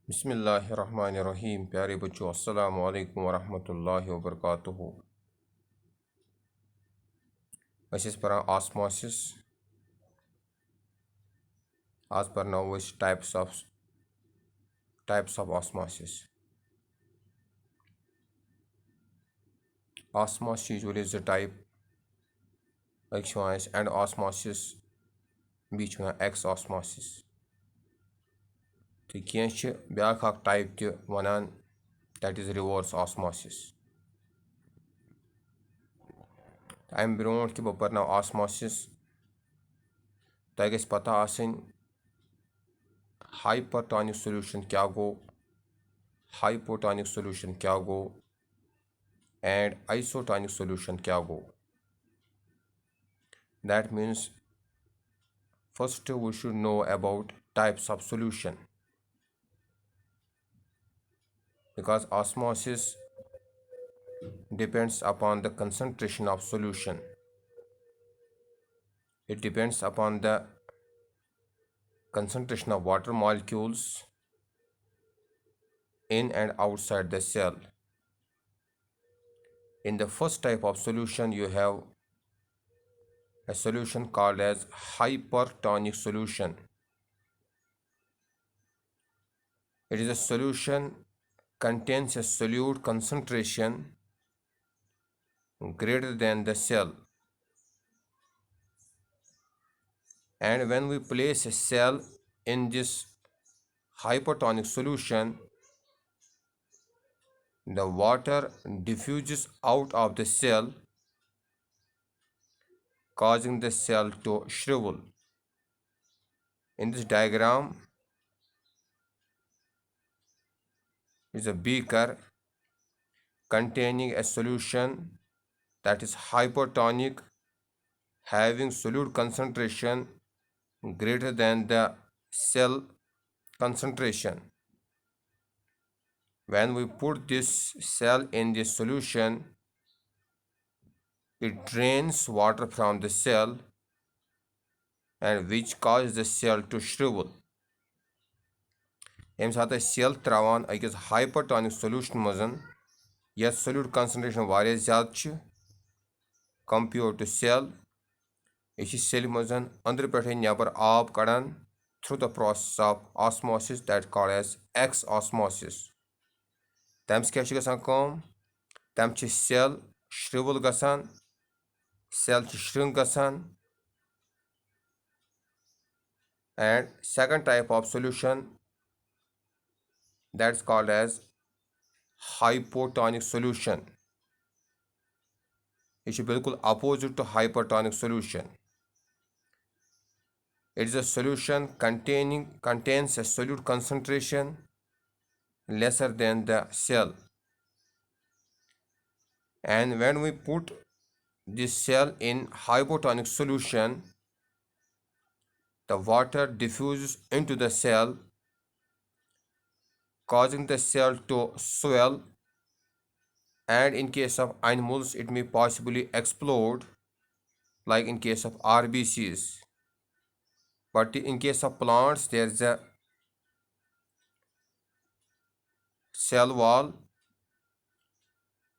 बिस्मिल्लाहिर्रहमानिर्रहीम। प्यारे बच्चों, अस्सलामु अलैकुम वरहमतुल्लाहि वबरकातुहू। अस परान ऑस्मोसिस। आज परनावो अस types of osmosis. Osmosis usually ज टाइप। अक एंड ऑस्मोसिस, बी एक्स ऑस्मोसिस। तो कह ब्या टाइप त वनान, दैट इज रिवर्स ऑस्मोसिस। अम ब्रोट कि बह परनाव ऑस्मोसिस, तह गई पता आसनी हाइपरटोनिक सोल्यूशन क्या गो, हाइपोटोनिक सोल्यूशन क्या गो, एंड आइसोटोनिक सोल्यूशन क्या गो। That means first we should know about types of solution, because osmosis depends upon the concentration of solution. It depends upon the concentration of water molecules in and outside the cell. In the first type of solution, you have a solution called as hypertonic solution. It is a solution contains a solute concentration greater than the cell, and when we place a cell in this hypertonic solution, the water diffuses out of the cell, causing the cell to shrivel. In this diagram is a beaker containing a solution that is hypertonic, having solute concentration greater than the cell concentration. When we put this cell in this solution, it drains water from the cell, and which causes the cell to shrivel. यम सात cell त्रावान अकिस hypertonic solution मजन, यह solute concentration वारिया ज़्यादा compare to cell, यह cell मजन अंदर पे नबर आब कड़ान through the process of osmosis, that called as exosmosis. तम क्या गसान, तम सेल श्रिवल गसान, सेल श्रिंक गसान, and second type of solution, that's called as hypotonic solution. It is बिल्कुल opposite to hypertonic solution. It is a solution contains a solute concentration lesser than the cell, and when we put this cell in hypotonic solution, the water diffuses into the cell, causing the cell to swell, and in case of animals it may possibly explode, like in case of RBCs. But in case of plants, there is a cell wall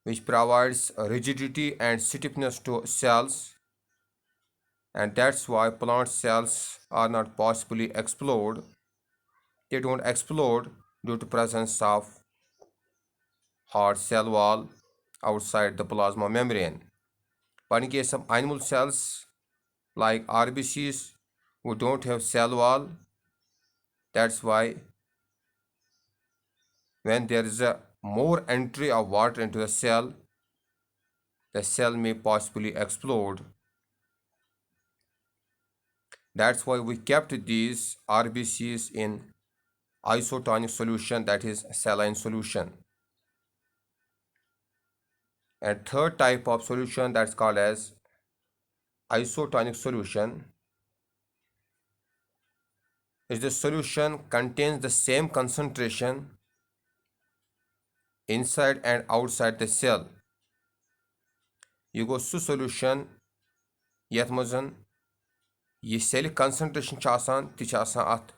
which provides rigidity and stiffness to cells, and that's why plant cells are not possibly explode. They don't explode due to presence of hard cell wall outside the plasma membrane. But in case of animal cells like RBCs who don't have cell wall, that's why when there is a more entry of water into the cell may possibly explode. That's why we kept these RBCs in isotonic solution, that is saline solution. And third type of solution, that's called as isotonic solution, is the solution contains the same concentration inside and outside the cell. You go to solution yet mazan ये cell concentration ति आत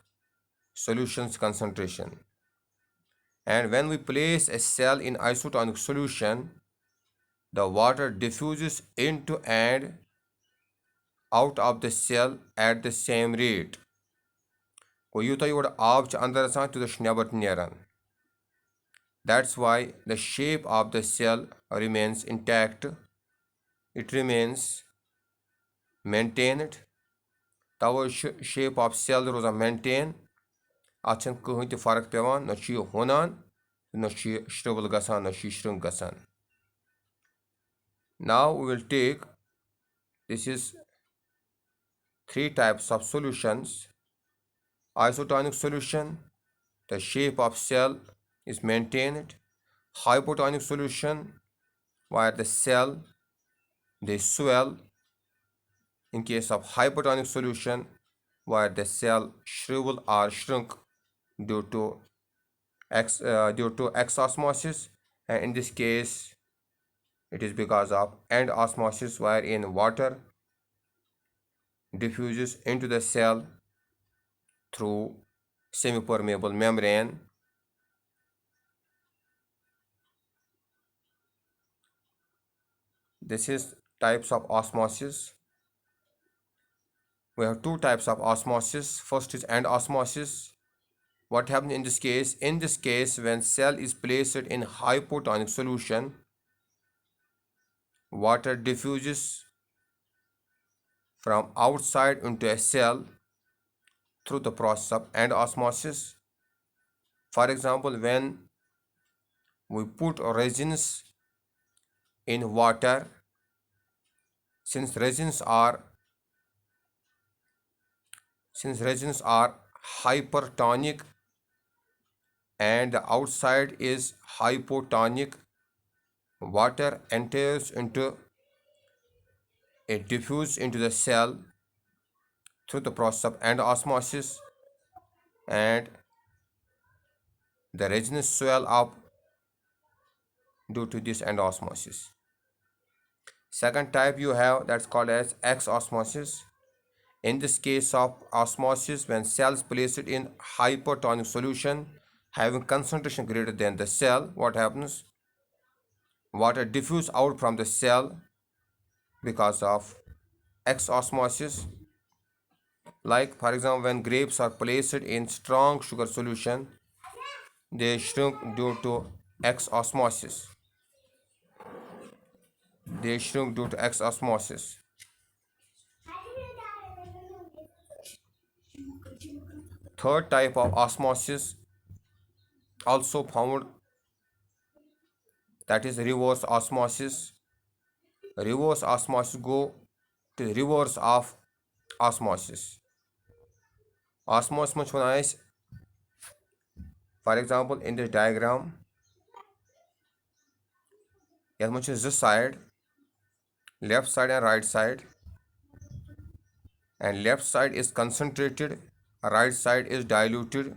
solutions concentration. And when we place a cell in isotonic solution, the water diffuses into and out of the cell at the same rate. Koyuta yod aab ch andar asan to the neber neran. That's why the shape of the cell remains intact. It remains maintained. Tawai shape of cell roza maintain. Atchen kıhın ti fark pevan. Na chi honan. Na chi shrivel gasan. Na chi shrink gasan. Now we will take, this is three types of solutions. Isotonic solution, the shape of cell is maintained. Hypotonic solution, where the cell they swell. In case of hypotonic solution, where the cell shrivel or shrink due to exosmosis, and in this case it is because of endosmosis, wherein water diffuses into the cell through semi-permeable membrane. This is types of osmosis. We have two types of osmosis. First is endosmosis. What happens in this case? In this case, when cell is placed in hypotonic solution, water diffuses from outside into a cell through the process of endosmosis. For example, when we put resins in water, since resins are hypertonic and the outside is hypotonic, water enters into, it diffuses into the cell through the process of endosmosis, and the resins swell up due to this endosmosis. Second type you have, that's called as exosmosis. In this case of osmosis, when cells placed in hypertonic solution having concentration greater than the cell, what happens? Water diffuses out from the cell because of exosmosis. Like for example, when grapes are placed in strong sugar solution, they shrink due to exosmosis. Third type of osmosis also found, that is reverse osmosis. Reverse osmosis go to the reverse of osmosis. Osmosis much nice. For example, in this diagram, yet much is this side, left side and right side, and left side is concentrated, right side is diluted.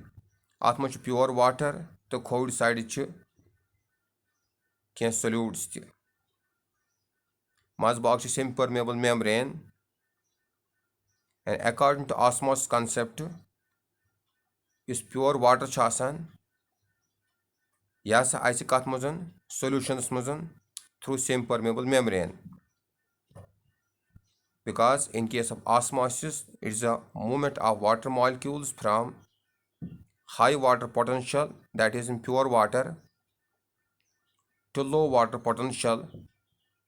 At much pure water, the cold side is can solutes. Mazbag semi-permeable membrane, and according to osmosis concept, is pure water chasan. Yasa ice kat mazan solutions mazan through semi-permeable membrane. Because in case of osmosis, it is a movement of water molecules from high water potential, that is in pure water, to low water potential,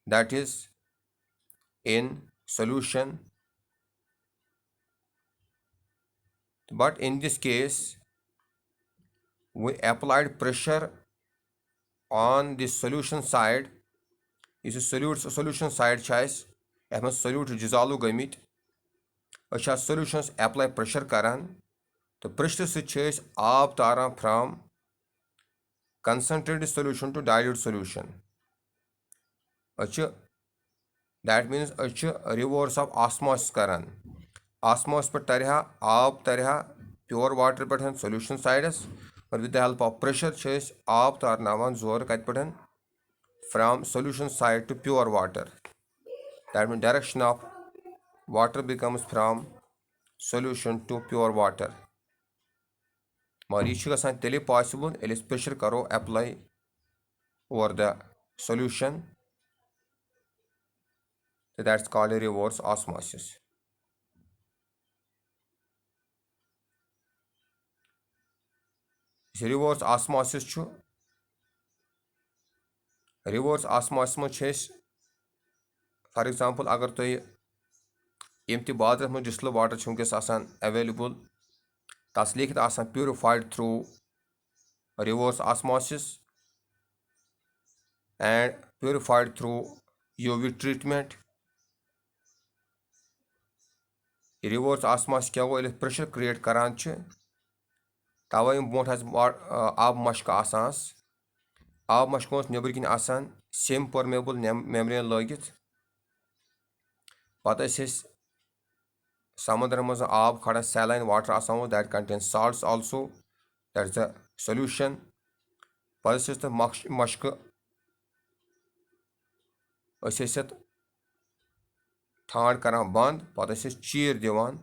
that is in solution. But in this case, we applied pressure on the solution side. Is solution side chase solute dissolve gmit. Solutions apply pressure karan. The pressure switches ab tara from concentrated solution to dilute solution. That means reverse of osmosis karan. Osmosis पर तरह आब तरह pure water पे solution sides, और with the help of pressure chase आब तारनावान जोर कत पे from solution side to pure water. That means direction of water becomes from solution to pure water. मगर यह गसान तेले पॉसिबल ये प्रेशर करो apply over the solution, that's called a reverse osmosis. Reverse osmosis reverse osmosis for example अगर तुम यम ते बाजार में डिस्टिल वाटर वनकस अवेलेबल तस लिखित purified through reverse osmosis and purified through UV treatment. Reverse osmosis क्या गो प्रेशर क्रिएट करान तवे ब्रोट आब मशक आब मशक नबर किन सेम परमेबल मेम्ब्रेन लगित पत समुद्र मज आब खड़ा saline water that contain salts also that is the solution पत मशक ठाण कर बंद पत चीर दिवान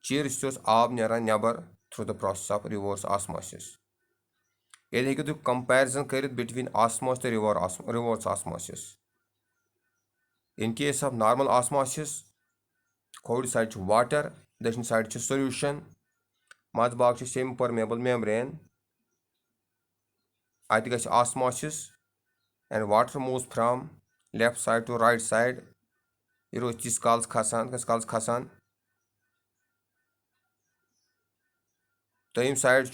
चीर आब नारान नबर through the process of reverse osmosis ये हेकु तुम कंपैरिजन कर बिटवीन ऑस्मोसिस तो reverse osmosis in case of normal osmosis खोड़ साइड वाटर दक्षिण साइड सॉल्यूशन मज बाग सेमी परमेबल मेम्ब्रेन अत गछ osmosis and water moves from left side to right side यह रोज तीस काल खसान दोम साइड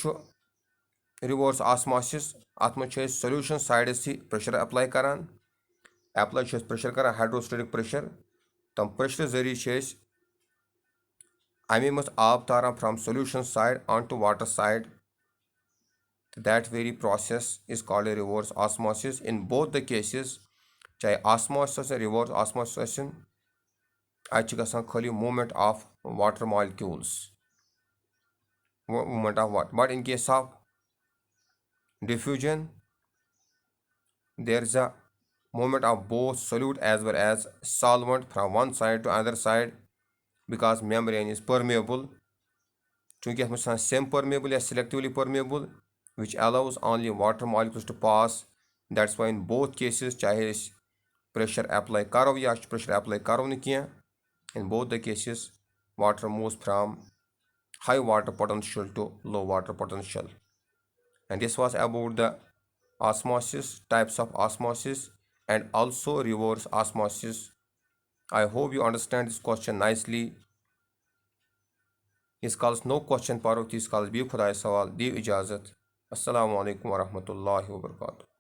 रिवर्स ऑस्मोसिस अत मज सॉल्यूशन साइड से प्रेशर अप्लाई करान अप्लाई प्रेशर करान हाइड्रोस्टेटिक प्रेशर तम प्रेशर जरिए अमे मज आब तारान from solution side on to water side that very process is called a reverse osmosis in both the cases चाहे osmosis or reverse osmosis अत खाली movement of water molecules movement of water but in case of diffusion there is a movement of both solute as well as solvent from one side to other side because membrane is permeable चूँकि semi permeable या selectively permeable which allows only water molecules to pass. That's why in both cases चाहे pressure apply करो या pressure apply करो नहीं in both the cases water moves from high water potential to low water potential. And this was about the osmosis, types of osmosis and also reverse osmosis. I hope you understand this question nicely. इस कालस no question पारो तीस कालस भी खुदा सवाल दी इजाज़त। अस्सलामु अलैकुम वरहमतुल्लाहि वबरकातुहू।